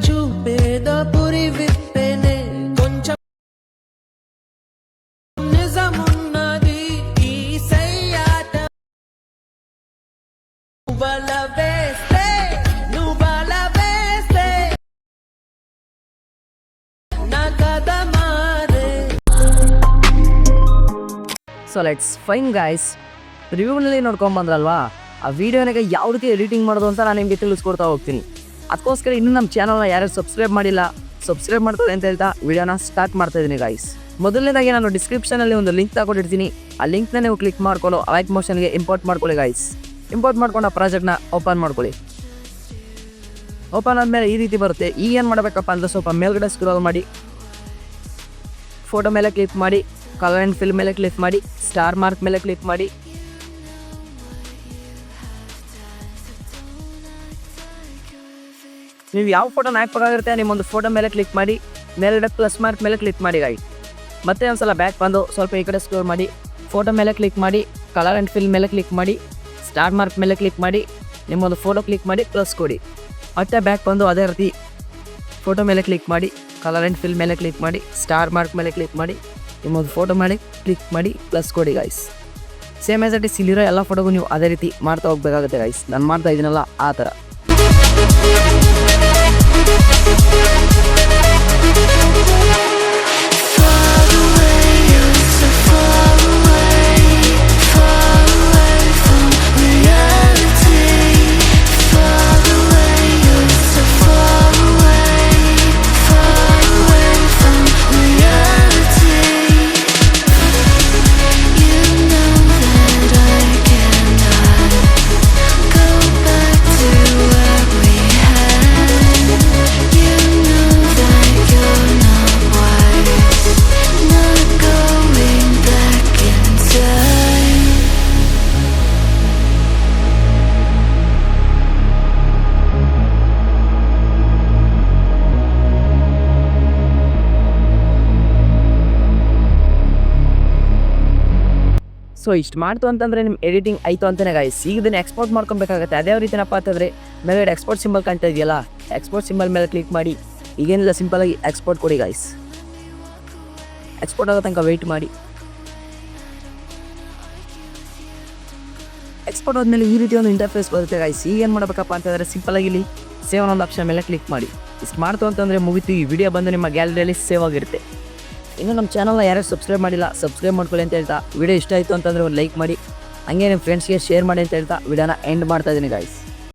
చూపేద పురి విప్పెనే కొంచెం నిజమున్నది ఈ సయ్యాట బల వేస్తే నువ్వు బల వేస్తే నా కథ మారే. ಸೊ ಲೆಟ್ಸ್ ಫೈನ್ ಗೈಸ್, ರಿವ್ಯೂನಲ್ಲಿ ನೋಡ್ಕೊಂಬಂದ್ರಲ್ವಾ, ಆ ವಿಡಿಯೋನಾಗ ಯಾವ ರೀತಿ ಎಡಿಟಿಂಗ್ ಮಾಡೋದು ಅಂತ ನಾನು ನಿಮಗೆ ತಿಳಿಸ್ಕೊಡ್ತಾ ಹೋಗ್ತೀನಿ. ಅದಕ್ಕೋಸ್ಕರ ಇನ್ನೂ ನಮ್ಮ ಚಾನಲ್ನ ಯಾರು ಸಬ್ಸ್ಕ್ರೈಬ್ ಮಾಡಿಲ್ಲ, ಸಬ್ಸ್ಕ್ರೈಬ್ ಮಾಡ್ತಾರೆ ಅಂತ ಹೇಳ್ತಾ ವಿಡಿಯೋನ ಸ್ಟಾರ್ಟ್ ಮಾಡ್ತಾ ಇದ್ದೀನಿ ಗೈಸ್. ಮೊದಲನೇದಾಗಿ ನಾನು ಡಿಸ್ಕ್ರಿಪ್ಷನಲ್ಲಿ ಒಂದು ಲಿಂಕ್ ತಗೊಂಡಿರ್ತೀನಿ. ಆ ಲಿಂಕ್ನ ನೀವು ಕ್ಲಿಕ್ ಮಾಡ್ಕೊಳ್ಳೋ ಅವೈಕ್ ಮೋಷನ್ಗೆ ಇಂಪೋರ್ಟ್ ಮಾಡ್ಕೊಳ್ಳಿ ಗೈಸ್. ಇಂಪೋರ್ಟ್ ಮಾಡ್ಕೊಂಡು ಆ ಪ್ರಾಜೆಕ್ಟ್ನ ಓಪನ್ ಮಾಡ್ಕೊಳ್ಳಿ. ಓಪನ್ ಆದಮೇಲೆ ಈ ರೀತಿ ಬರುತ್ತೆ. ಈಗ ಏನು ಮಾಡಬೇಕಪ್ಪ ಅಂದರೆ ಸ್ವಲ್ಪ ಮೇಲ್ಗಡೆ ಸ್ಕ್ರೋಲ್ ಮಾಡಿ, ಫೋಟೋ ಮೇಲೆ ಕ್ಲಿಕ್ ಮಾಡಿ, ಕಲರ್ ಆ್ಯಂಡ್ ಫಿಲ್ ಮೇಲೆ ಕ್ಲಿಕ್ ಮಾಡಿ, ಸ್ಟಾರ್ ಮಾರ್ಕ್ ಮೇಲೆ ಕ್ಲಿಕ್ ಮಾಡಿ, ನೀವು ಯಾವ ಫೋಟೋನ ಹಾಕಬೇಕಾಗಿರುತ್ತೆ ನಿಮ್ಮೊಂದು ಫೋಟೋ ಮೇಲೆ ಕ್ಲಿಕ್ ಮಾಡಿ, ಮೇಲ್ಗಡೆ ಪ್ಲಸ್ ಮಾರ್ಕ್ ಮೇಲೆ ಕ್ಲಿಕ್ ಮಾಡಿ ಗೈಸ್. ಮತ್ತೆ ಒಂದು ಸಲ ಬ್ಯಾಕ್ ಬಂದು ಸ್ವಲ್ಪ ಈ ಕಡೆ ಸ್ಕ್ರೋಲ್ ಮಾಡಿ, ಫೋಟೋ ಮೇಲೆ ಕ್ಲಿಕ್ ಮಾಡಿ, ಕಲರ್ ಆ್ಯಂಡ್ ಫಿಲ್ ಮೇಲೆ ಕ್ಲಿಕ್ ಮಾಡಿ, ಸ್ಟಾರ್ ಮಾರ್ಕ್ ಮೇಲೆ ಕ್ಲಿಕ್ ಮಾಡಿ, ನಿಮ್ಮೊಂದು ಫೋಟೋ ಕ್ಲಿಕ್ ಮಾಡಿ ಪ್ಲಸ್ ಕೊಡಿ. ಮತ್ತೆ ಬ್ಯಾಕ್ ಬಂದು ಅದೇ ರೀತಿ ಫೋಟೋ ಮೇಲೆ ಕ್ಲಿಕ್ ಮಾಡಿ, ಕಲರ್ ಆ್ಯಂಡ್ ಫಿಲ್ ಮೇಲೆ ಕ್ಲಿಕ್ ಮಾಡಿ, ಸ್ಟಾರ್ ಮಾರ್ಕ್ ಮೇಲೆ ಕ್ಲಿಕ್ ಮಾಡಿ, ನಿಮ್ಮೊಂದು ಫೋಟೋ ಮಾಡಿ ಕ್ಲಿಕ್ ಮಾಡಿ ಪ್ಲಸ್ ಕೊಡಿ guys. Same as it is ಇಲ್ಲಿರೋ ಎಲ್ಲ ಫೋಟೋಗೂ ನೀವು ಅದೇ ರೀತಿ ಮಾಡ್ತಾ ಹೋಗ್ಬೇಕಾಗುತ್ತೆ ಗೈಸ್. ನಾನು ಮಾಡ್ತಾ ಇದ್ದೀನಲ್ಲ ಆ ಥರ. ಸೊ ಇಷ್ಟು ಮಾಡ್ತು ಅಂತಂದರೆ ನಿಮ್ಮ ಎಡಿಟಿಂಗ್ ಆಯಿತು ಅಂತಲೇ ಗೈಸ್. ಈಗ ಇದನ್ನು ಎಕ್ಸ್ಪೋರ್ಟ್ ಮಾಡ್ಕೊಬೇಕಾಗುತ್ತೆ. ಅದೇ ರೀತಿನಪ್ಪ ಅಂತಂದರೆ ಮೇಲ್ಗಡೆ ಎಕ್ಸ್ಪೋರ್ಟ್ ಸಿಂಬಲ್ ಕಾಣ್ತಾ ಇದೆಯಲ್ಲ, ಎಕ್ಸ್ಪೋರ್ಟ್ ಸಿಂಬಲ್ ಮೇಲೆ ಕ್ಲಿಕ್ ಮಾಡಿ, ಈಗೇನಿಲ್ಲ ಸಿಂಪಲಾಗಿ ಎಕ್ಸ್ಪೋರ್ಟ್ ಕೊಡಿ ಗೈಸ್. ಎಕ್ಸ್ಪೋರ್ಟ್ ಆಗೋ ತನಕ ವೆಯ್ಟ್ ಮಾಡಿ. ಎಕ್ಸ್ಪೋರ್ಟ್ ಆದಮೇಲೆ ಈ ರೀತಿ ಒಂದು ಇಂಟರ್ಫೇಸ್ ಬರುತ್ತೆ ಗೈಸ್. ಈಗ ಏನು ಮಾಡಬೇಕಪ್ಪ ಅಂತಂದರೆ ಸಿಂಪಲಾಗಿ ಇಲ್ಲಿ ಸೇವ್ ಅನ್ನೋ ಆಪ್ಷನ್ ಮೇಲೆ ಕ್ಲಿಕ್ ಮಾಡಿ. ಇಷ್ಟು ಮಾಡ್ತು ಅಂತಂದರೆ ಮುಗಿತು, ಈ ವಿಡಿಯೋ ಬಂದು ನಿಮ್ಮ ಗ್ಯಾಲರಿಯಲ್ಲಿ ಸೇವ್ ಆಗಿರುತ್ತೆ. ಇನ್ನು ನಮ್ಮ ಚಾನಲ್ನ ಯಾರು ಸಬ್ಸ್ಕ್ರೈಬ್ ಮಾಡಿಲ್ಲ ಸಬ್ಸ್ಕ್ರೈಬ್ ಮಾಡ್ಕೊಳ್ಳಿ ಅಂತ ಹೇಳ್ತಾ, ವಿಡಿಯೋ ಇಷ್ಟ ಆಯಿತು ಅಂತಂದರೆ ಒಂದು ಲೈಕ್ ಮಾಡಿ, ಹಂಗೆ ನಿಮ್ಮ ಫ್ರೆಂಡ್ಸ್ಗೆ ಶೇರ್ ಮಾಡಿ ಅಂತ ಹೇಳ್ತಾ ವಿಡಿಯೋನ ಎಂಡ್ ಮಾಡ್ತಾ ಇದ್ದೀನಿ ಗೈಸ್.